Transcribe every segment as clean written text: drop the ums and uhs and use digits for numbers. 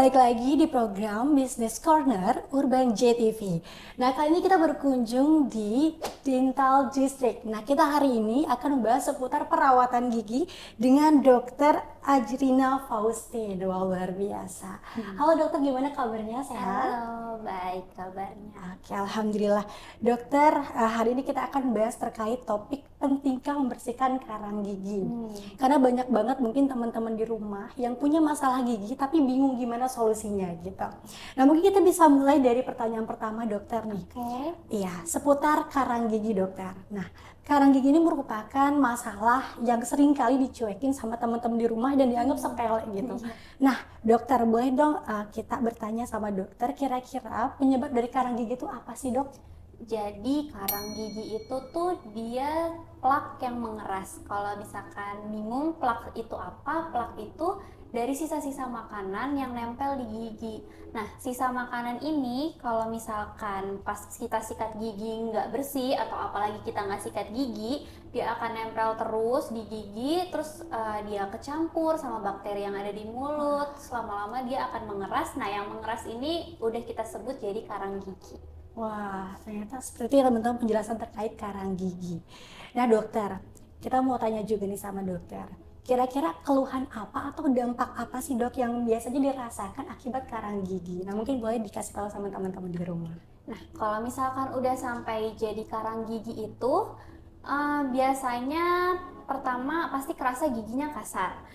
balik lagi di program Business Corner Urban JTV. Nah, kali ini kita berkunjung di Dental District. Nah, kita hari ini akan membahas seputar perawatan gigi dengan Dokter Ajrina Faustin. Wah, luar biasa. Halo dokter, gimana kabarnya? Sehat? Halo, baik kabarnya. Oke, alhamdulillah. Dokter, hari ini kita akan bahas terkait topik pentingkah membersihkan karang gigi. Karena banyak banget mungkin teman-teman di rumah yang punya masalah gigi tapi bingung gimana solusinya gitu. Nah, mungkin kita bisa mulai dari pertanyaan pertama dokter nih. Oke. Iya, seputar karang gigi dokter. Nah, karang gigi ini merupakan masalah yang sering kali dicuekin sama teman-teman di rumah dan dianggap sepele gitu. Nah, dokter boleh dong kita bertanya sama dokter kira-kira penyebab dari karang gigi itu apa sih dok? Jadi karang gigi itu tuh dia plak yang mengeras. Kalau misalkan bingung plak itu apa? Plak itu dari sisa-sisa makanan yang nempel di gigi. Nah, sisa makanan ini kalau misalkan pas kita sikat gigi nggak bersih atau apalagi kita nggak sikat gigi, dia akan nempel terus di gigi, terus dia kecampur sama bakteri yang ada di mulut. Lama-lama dia akan mengeras. Nah, yang mengeras ini udah kita sebut jadi karang gigi. Wah, ternyata seperti teman-teman penjelasan terkait karang gigi. Nah dokter, kita mau tanya juga nih sama dokter. Kira-kira keluhan apa atau dampak apa sih dok yang biasanya dirasakan akibat karang gigi? Nah mungkin boleh dikasih tahu sama teman-teman di rumah. Nah, kalau misalkan udah sampai jadi karang gigi itu, biasanya pertama pasti kerasa giginya kasar.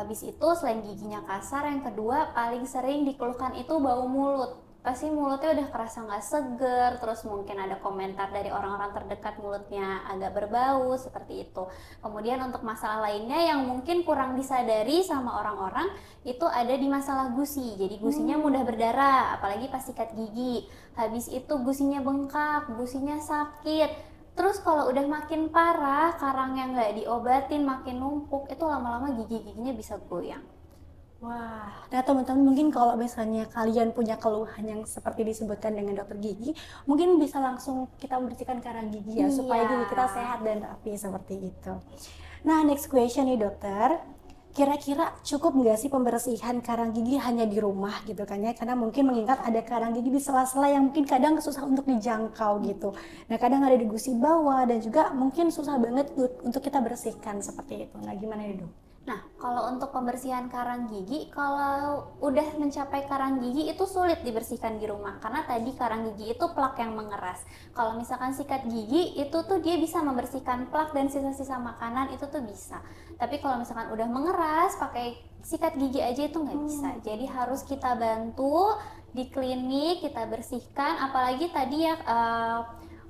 Habis itu selain giginya kasar, yang kedua paling sering dikeluhkan itu bau mulut. Pasti mulutnya udah kerasa nggak seger, terus mungkin ada komentar dari orang-orang terdekat mulutnya agak berbau, seperti itu. Kemudian untuk masalah lainnya yang mungkin kurang disadari sama orang-orang, itu ada di masalah gusi. Jadi gusinya mudah berdarah, apalagi pas sikat gigi. Habis itu gusinya bengkak, gusinya sakit. Terus kalau udah makin parah, karangnya nggak diobatin, makin numpuk, itu lama-lama gigi-giginya bisa goyang. Wah, nah teman-teman mungkin kalau misalnya kalian punya keluhan yang seperti disebutkan dengan dokter gigi, mungkin bisa langsung kita membersihkan karang gigi ya, supaya gigi kita sehat dan rapi seperti itu. Nah, next question nih dokter, kira-kira cukup nggak sih pembersihan karang gigi hanya di rumah gitu kan ya? Karena mungkin mengingat ada karang gigi di sela-sela yang mungkin kadang susah untuk dijangkau gitu. Nah, kadang ada di gusi bawah dan juga mungkin susah banget untuk kita bersihkan seperti itu. Nah, gimana nih dok? Nah, kalau untuk pembersihan karang gigi, kalau udah mencapai karang gigi itu sulit dibersihkan di rumah karena tadi karang gigi itu plak yang mengeras. Kalau misalkan sikat gigi itu tuh dia bisa membersihkan plak dan sisa-sisa makanan itu tuh bisa. Tapi kalau misalkan udah mengeras pakai sikat gigi aja itu nggak bisa. Jadi harus kita bantu di klinik kita bersihkan. Apalagi tadi ya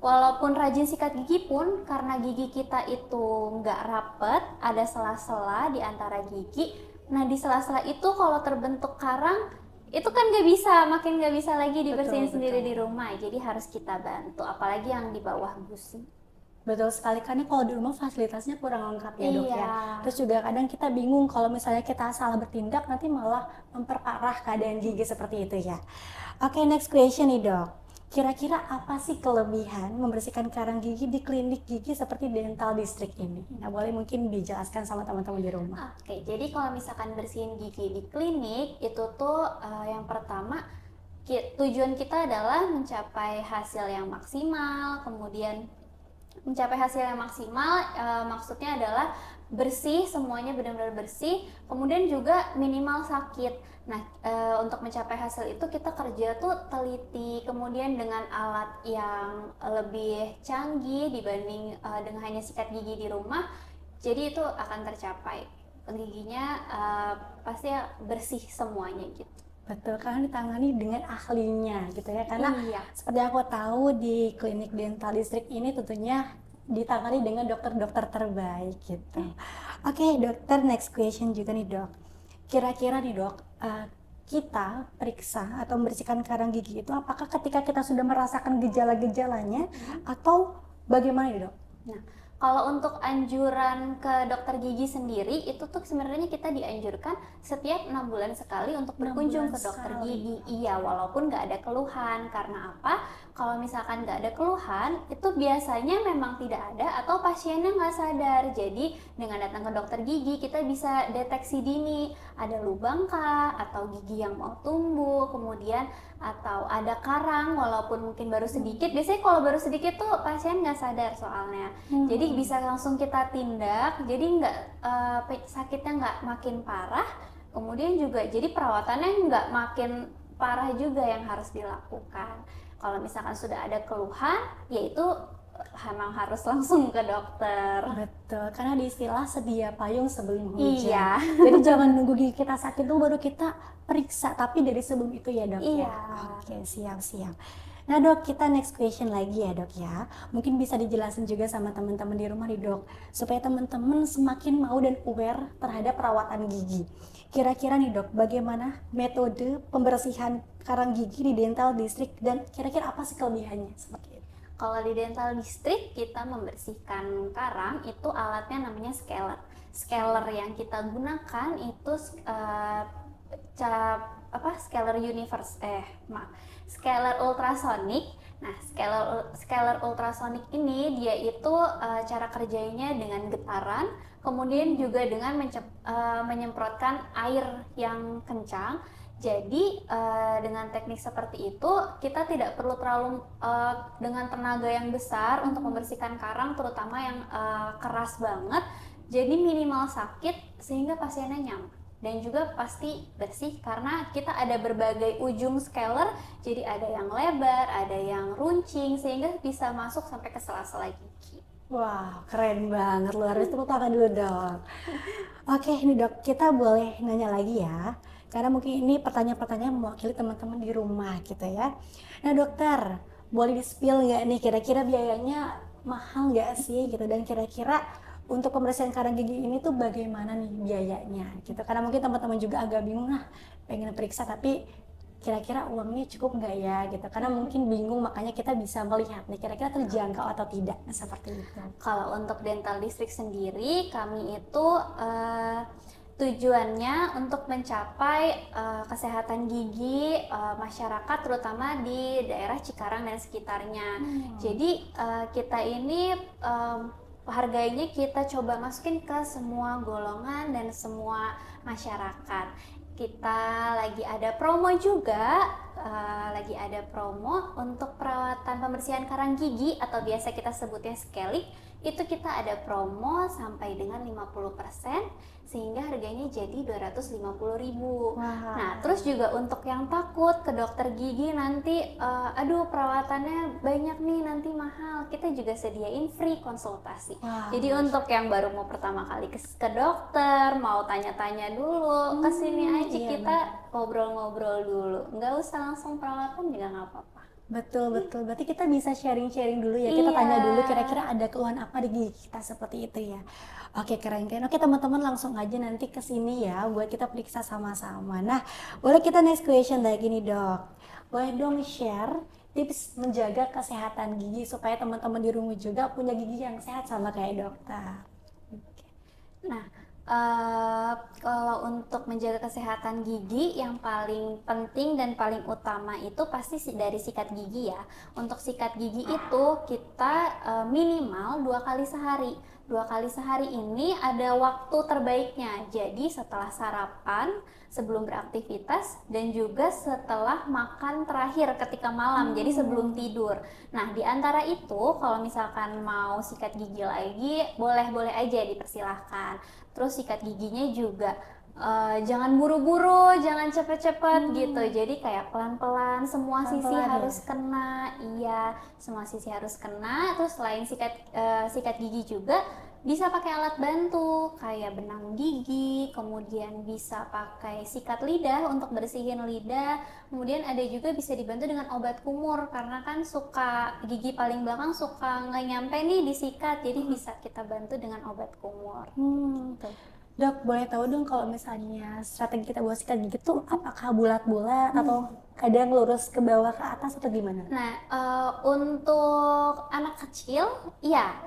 walaupun rajin sikat gigi pun karena gigi kita itu nggak rapet, ada sela-sela di antara gigi. Nah di sela-sela itu kalau terbentuk karang, itu kan nggak bisa, makin nggak bisa lagi dibersihin sendiri di rumah. Jadi harus kita bantu, apalagi yang di bawah gusi. Betul sekali, karena kalau di rumah fasilitasnya kurang lengkap ya dok ya. Iya. Terus juga kadang kita bingung kalau misalnya kita salah bertindak nanti malah memperparah keadaan gigi seperti itu ya. Oke, next question nih dok. Kira-kira apa sih kelebihan membersihkan karang gigi di klinik gigi seperti Dental District ini? Nah boleh mungkin dijelaskan sama teman-teman di rumah. Oke, jadi kalau misalkan bersihin gigi di klinik itu tuh yang pertama tujuan kita adalah mencapai hasil yang maksimal, kemudian mencapai hasil yang maksimal maksudnya adalah bersih, semuanya benar-benar bersih, kemudian juga minimal sakit. Nah, untuk mencapai hasil itu kita kerja tuh teliti, kemudian dengan alat yang lebih canggih dibanding dengan hanya sikat gigi di rumah, jadi itu akan tercapai. Giginya pasti bersih semuanya gitu. Betul, karena ditangani dengan ahlinya gitu ya. Karena Iya. seperti aku tahu di klinik Dental District ini tentunya ditangani dengan dokter-dokter terbaik gitu. Oke, dokter, next question juga nih dok. Kira-kira nih dok, kita periksa atau membersihkan karang gigi itu apakah ketika kita sudah merasakan gejala-gejalanya atau bagaimana nih dok? Nah, Kalau untuk anjuran ke dokter gigi sendiri, itu tuh sebenarnya kita dianjurkan setiap 6 bulan sekali untuk 6 berkunjung bulan ke dokter sekali. gigi. Iya, walaupun nggak ada keluhan. Karena apa? Kalau misalkan nggak ada keluhan, itu biasanya memang tidak ada atau pasiennya nggak sadar. Jadi dengan datang ke dokter gigi, kita bisa deteksi dini, ada lubang kah, atau gigi yang mau tumbuh, kemudian atau ada karang walaupun mungkin baru sedikit. Biasanya kalau baru sedikit tuh pasien nggak sadar soalnya. Jadi bisa langsung kita tindak, jadi nggak sakitnya nggak makin parah. Kemudian juga jadi perawatannya nggak makin parah juga yang harus dilakukan. Kalau misalkan sudah ada keluhan, yaitu emang harus langsung ke dokter. Betul, karena di istilah sedia payung sebelum hujan. Iya. Jadi jangan nunggu gigi kita sakit dulu baru kita periksa, tapi dari sebelum itu ya dok Iya. ya. Oke, siap-siap. Nah dok, kita next question lagi ya dok ya. Mungkin bisa dijelasin juga sama teman-teman di rumah nih dok, supaya teman-teman semakin mau dan aware terhadap perawatan gigi. Kira-kira nih dok, bagaimana metode pembersihan karang gigi di dental district dan kira-kira apa sih kelebihannya seperti itu? Kalau di dental district kita membersihkan karang itu alatnya namanya scaler. Scaler yang kita gunakan itu scaler scaler ultrasonic. Nah, scaler ultrasonic ini dia itu cara kerjanya dengan getaran, kemudian juga dengan menyemprotkan air yang kencang. Jadi dengan teknik seperti itu kita tidak perlu terlalu dengan tenaga yang besar untuk membersihkan karang, terutama yang keras banget. Jadi minimal sakit sehingga pasiennya nyaman dan juga pasti bersih karena kita ada berbagai ujung scaler. Jadi ada yang lebar, ada yang runcing sehingga bisa masuk sampai ke sela-sela gigi. Wow, keren banget, luar biasa. Tepuk tangan dulu dok. Oke, ini dok, kita boleh nanya lagi ya. Karena mungkin ini pertanyaan-pertanyaan mewakili teman-teman di rumah gitu ya. Nah dokter, boleh di-spill nggak nih kira-kira biayanya mahal nggak sih gitu? Dan kira-kira untuk pembersihan karang gigi ini tuh bagaimana nih biayanya gitu? Karena mungkin teman-teman juga agak bingung, pengen periksa tapi kira-kira uangnya cukup nggak ya gitu, karena mungkin bingung, makanya kita bisa melihat nih kira-kira terjangkau atau tidak seperti itu. Kalau untuk dental district sendiri, kami itu tujuannya untuk mencapai kesehatan gigi masyarakat terutama di daerah Cikarang dan sekitarnya. Jadi kita ini harganya kita coba masukin ke semua golongan dan semua masyarakat. Kita lagi ada promo juga, untuk perawatan pembersihan karang gigi atau biasa kita sebutnya scaling. Itu kita ada promo sampai dengan 50%, sehingga harganya jadi 250.000. Nah, terus juga untuk yang takut ke dokter gigi nanti, aduh perawatannya banyak nih nanti mahal, kita juga sediain free konsultasi. Jadi untuk yang baru mau pertama kali ke dokter, mau tanya-tanya dulu, kesini aja kita ngobrol-ngobrol dulu, nggak usah langsung perawatan juga nggak apa-apa. Betul, berarti kita bisa sharing-sharing dulu ya, kita tanya dulu kira-kira ada keluhan apa di gigi kita seperti itu ya. Oke, keren. Oke teman-teman, langsung aja nanti ke sini ya buat kita periksa sama-sama. Nah, boleh kita next question lagi nih dok, boleh dong share tips menjaga kesehatan gigi supaya teman-teman di rumah juga punya gigi yang sehat sama kayak dokter. Nah, kalau untuk menjaga kesehatan gigi yang paling penting dan paling utama itu pasti dari sikat gigi ya. Untuk sikat gigi itu kita minimal 2 kali sehari. 2 kali sehari ini ada waktu terbaiknya. Jadi setelah sarapan, sebelum beraktivitas, dan juga setelah makan terakhir ketika malam. Jadi sebelum tidur. Nah, di antara itu kalau misalkan mau sikat gigi lagi, boleh-boleh aja dipersilahkan. Terus sikat giginya juga jangan buru-buru, jangan cepet-cepet gitu. Jadi kayak pelan-pelan, semua sisi harus kena. Iya, semua sisi harus kena. Terus selain sikat gigi juga bisa pakai alat bantu kayak benang gigi, kemudian bisa pakai sikat lidah untuk bersihin lidah. Kemudian ada juga bisa dibantu dengan obat kumur karena kan suka gigi paling belakang suka nggak nyampe nih disikat, jadi bisa kita bantu dengan obat kumur. Tuh. Dok, boleh tahu dong kalau misalnya strategi kita buat sikat gigi tuh apakah bulat-bulat atau kadang lurus ke bawah ke atas atau gimana? Nah, untuk anak kecil, iya,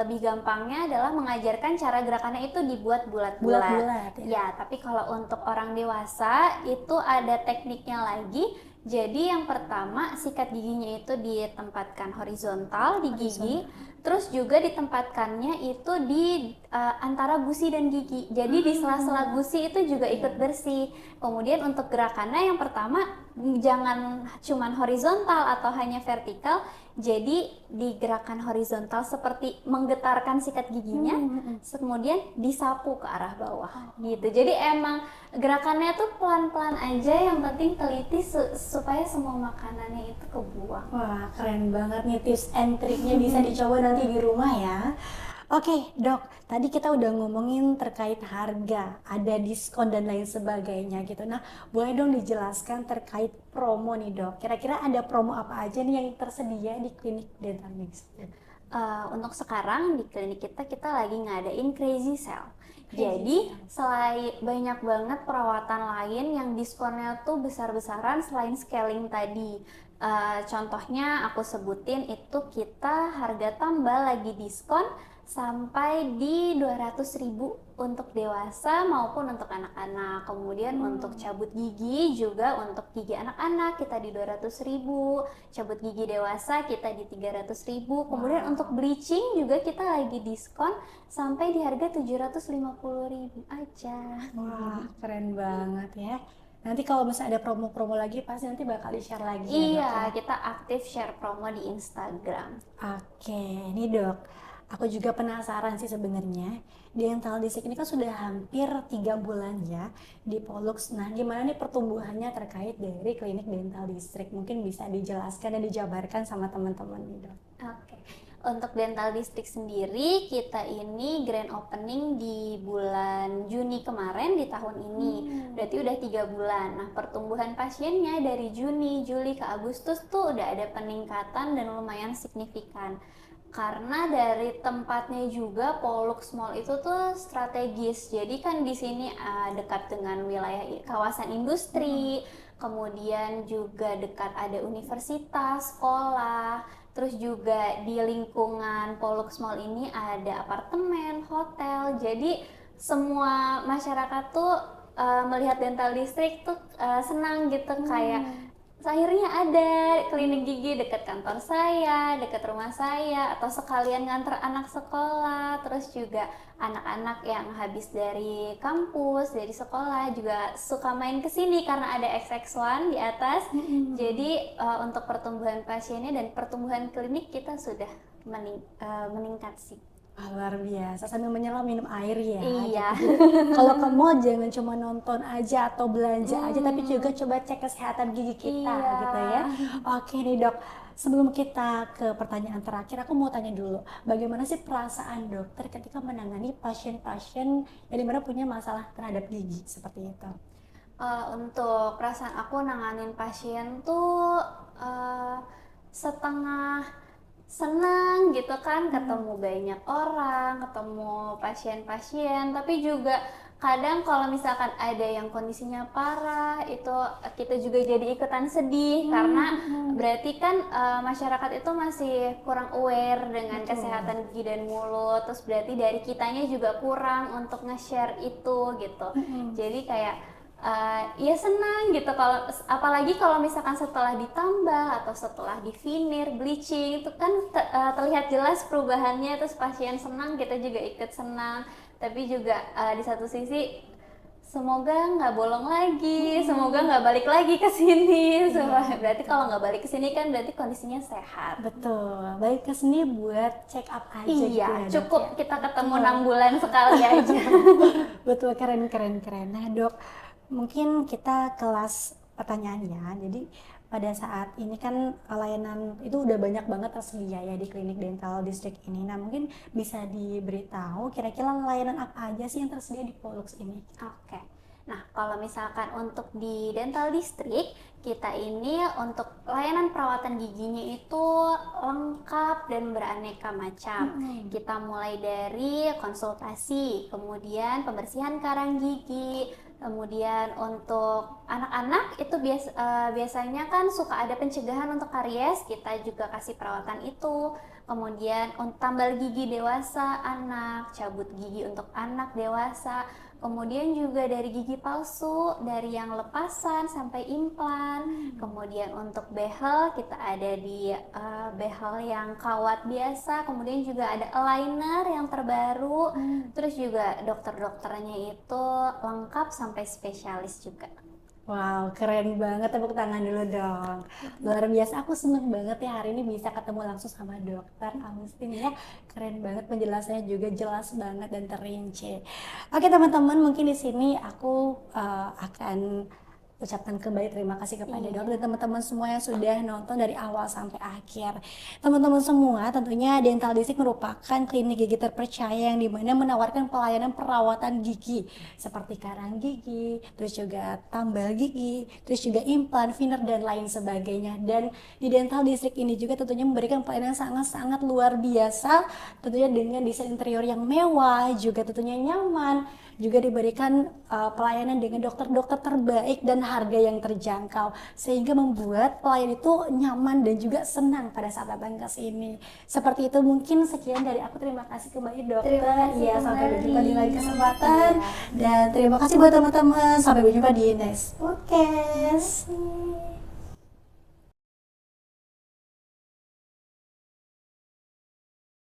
lebih gampangnya adalah mengajarkan cara gerakannya itu dibuat bulat-bulat. Bulat-bulat ya. Ya, tapi kalau untuk orang dewasa itu ada tekniknya lagi. Jadi yang pertama, sikat giginya itu ditempatkan horizontal di gigi, terus juga ditempatkannya itu di antara gusi dan gigi. Jadi di sela-sela gusi itu juga ikut bersih. Kemudian untuk gerakannya yang pertama, jangan cuman horizontal atau hanya vertikal, jadi digerakkan horizontal seperti menggetarkan sikat giginya, kemudian disapu ke arah bawah gitu. Jadi emang gerakannya tuh pelan-pelan aja, yang penting teliti supaya semua makanannya itu kebuang. Wah, keren banget nih tips and triknya, bisa dicoba nanti di rumah ya. Oke, Dok, tadi kita udah ngomongin terkait harga, ada diskon dan lain sebagainya gitu. Nah, boleh dong dijelaskan terkait promo nih, Dok. Kira-kira ada promo apa aja nih yang tersedia di klinik Dental Mix? Untuk sekarang di klinik kita lagi ngadain crazy sale. Crazy Jadi selain banyak banget perawatan lain yang diskonnya tuh besar-besaran selain scaling tadi. Contohnya aku sebutin itu, kita harga tambah lagi diskon sampai di 200.000 untuk dewasa maupun untuk anak-anak. Kemudian untuk cabut gigi juga, untuk gigi anak-anak kita di 200.000, cabut gigi dewasa kita di 300.000. Kemudian untuk bleaching juga kita lagi diskon sampai di harga 750.000 aja. Wah, keren banget ya. Nanti kalau misalnya ada promo-promo lagi, pasti nanti bakal di-share lagi ya, Dok, Iya, ya? kita aktif share promo di Instagram. Oke, ini Dok, aku juga penasaran sih sebenarnya. Dental District ini kan sudah hampir 3 bulan ya di Pollux. Nah, gimana nih pertumbuhannya terkait dari klinik Dental District? Mungkin bisa dijelaskan dan dijabarkan sama teman-teman nih, Dok. Oke. Untuk Dental District sendiri, kita ini grand opening di bulan Juni kemarin di tahun ini. Berarti udah 3 bulan. Nah, pertumbuhan pasiennya dari Juni, Juli ke Agustus tuh udah ada peningkatan dan lumayan signifikan. Karena dari tempatnya juga, Pollux Mall itu tuh strategis. Jadi kan di sini dekat dengan wilayah kawasan industri, kemudian juga dekat ada universitas, sekolah. Terus juga di lingkungan Pollux Mall ini ada apartemen, hotel. Jadi semua masyarakat tuh melihat Dental District tuh senang gitu, kayak akhirnya ada klinik gigi dekat kantor saya, dekat rumah saya, atau sekalian nganter anak sekolah. Terus juga anak-anak yang habis dari kampus, dari sekolah juga suka main ke sini karena ada XX1 di atas. Jadi untuk pertumbuhan pasiennya dan pertumbuhan klinik kita sudah meningkat sih. Wah, luar biasa, sambil menyelam minum air ya. Iya. Gitu. Kalau ke mall jangan cuma nonton aja atau belanja aja, tapi juga coba cek kesehatan gigi kita Iya. gitu ya. Oke nih, Dok, sebelum kita ke pertanyaan terakhir, aku mau tanya dulu, bagaimana sih perasaan dokter ketika menangani pasien-pasien yang dimana punya masalah terhadap gigi seperti itu? Untuk perasaan aku nanganin pasien tuh setengah senang gitu kan, ketemu banyak orang, ketemu pasien-pasien, tapi juga kadang kalau misalkan ada yang kondisinya parah, itu kita juga jadi ikutan sedih karena berarti kan masyarakat itu masih kurang aware dengan kesehatan gigi dan mulut, terus berarti dari kitanya juga kurang untuk nge-share itu gitu. Jadi kayak ya senang gitu, kalau apalagi kalau misalkan setelah ditambal atau setelah di veneer, bleaching itu kan terlihat jelas perubahannya, terus pasien senang, kita juga ikut senang. Tapi juga di satu sisi semoga nggak bolong lagi, semoga nggak balik lagi ke sini. Berarti kalau nggak balik ke sini kan berarti kondisinya sehat. Betul, balik ke sini buat check up aja gitu Iya, ya, Dok, cukup ya? kita ketemu 6 bulan sekali aja. Betul, keren. Nah, Dok, mungkin kita kelas pertanyaannya. Jadi pada saat ini kan layanan itu udah banyak banget tersedia ya di klinik Dental District ini. Nah, mungkin bisa diberitahu kira-kira layanan apa aja sih yang tersedia di Pollux ini? Oke. Nah, kalau misalkan untuk di dental district, kita ini untuk layanan perawatan giginya itu lengkap dan beraneka macam. Kita mulai dari konsultasi, kemudian pembersihan karang gigi, kemudian untuk anak-anak itu biasanya kan suka ada pencegahan untuk karies, kita juga kasih perawatan itu. Kemudian untuk tambal gigi dewasa anak, cabut gigi untuk anak dewasa. Kemudian juga dari gigi palsu, dari yang lepasan sampai implan. Kemudian untuk behel kita ada di behel yang kawat biasa. Kemudian juga ada aligner yang terbaru. Terus juga dokter-dokternya itu lengkap sampai spesialis juga. Wow, keren banget, tepuk tangan dulu dong. Luar biasa, aku seneng banget ya hari ini bisa ketemu langsung sama dokter Agustin ya. Keren banget penjelasannya juga jelas banget dan terinci. Oke teman-teman, mungkin di sini aku akan ucapkan kembali terima kasih kepada dokter dan teman-teman semua yang sudah nonton dari awal sampai akhir. Teman-teman semua, tentunya Dental District merupakan klinik gigi terpercaya yang dimana menawarkan pelayanan perawatan gigi seperti karang gigi, terus juga tambal gigi, terus juga implan, filler dan lain sebagainya. Dan di Dental District ini juga tentunya memberikan pelayanan sangat-sangat luar biasa, tentunya dengan desain interior yang mewah, juga tentunya nyaman, juga diberikan pelayanan dengan dokter-dokter terbaik dan harga yang terjangkau, sehingga membuat pelayan itu nyaman dan juga senang pada saat datang ke sini. Seperti itu, mungkin sekian dari aku. Terima kasih kembali dokter. Terima kasih Iya, sampai kembali. berjumpa di lain kesempatan. Dan terima kasih buat teman-teman. Sampai berjumpa di next podcast.